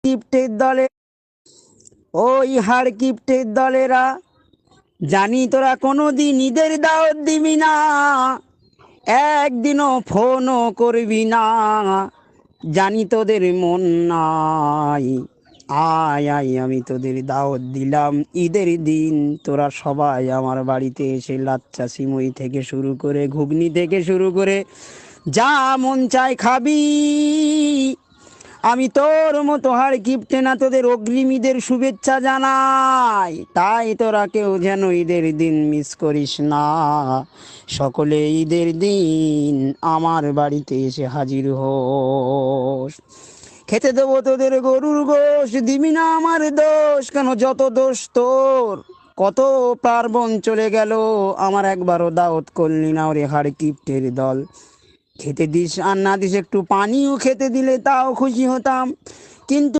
কিপ্টের দলে, ওই হাড় কিপ্টের দলেরা, জানি তোরা কোনোদিন ঈদের দাওয়াত দিবি না, একদিনও ফোনও করবি না, জানি তোদের মন নাই। আয় আয় আমি তোদের দাওয়াত দিলাম ঈদের দিন, তোরা সবাই আমার বাড়িতে এসে লাচ্চা সিমুই থেকে শুরু করে ঘুগনি থেকে শুরু করে যা মন চায় খাবি। আমি তোর মতো হাড় কিপ্টে না, তোদের অগ্রিম ঈদের শুভেচ্ছা জানাই। তাই তোরা কেউ যেন ঈদের দিন মিস করিস না, সকলে ঈদের দিন আমার বাড়িতে এসে হাজির হোস। খেতে দেবো তোদের গরুর গোশ, দিবি না আমার দোষ, কেন যত দোষ তোর। কত পার্বণ চলে গেল, আমার একবারও দাওয়াত করলি না ওরে হাড় কিপ্টের দল। খেতে দিস আর না দিস একটু পানিও খেতে দিলে তাও খুশি হতাম, কিন্তু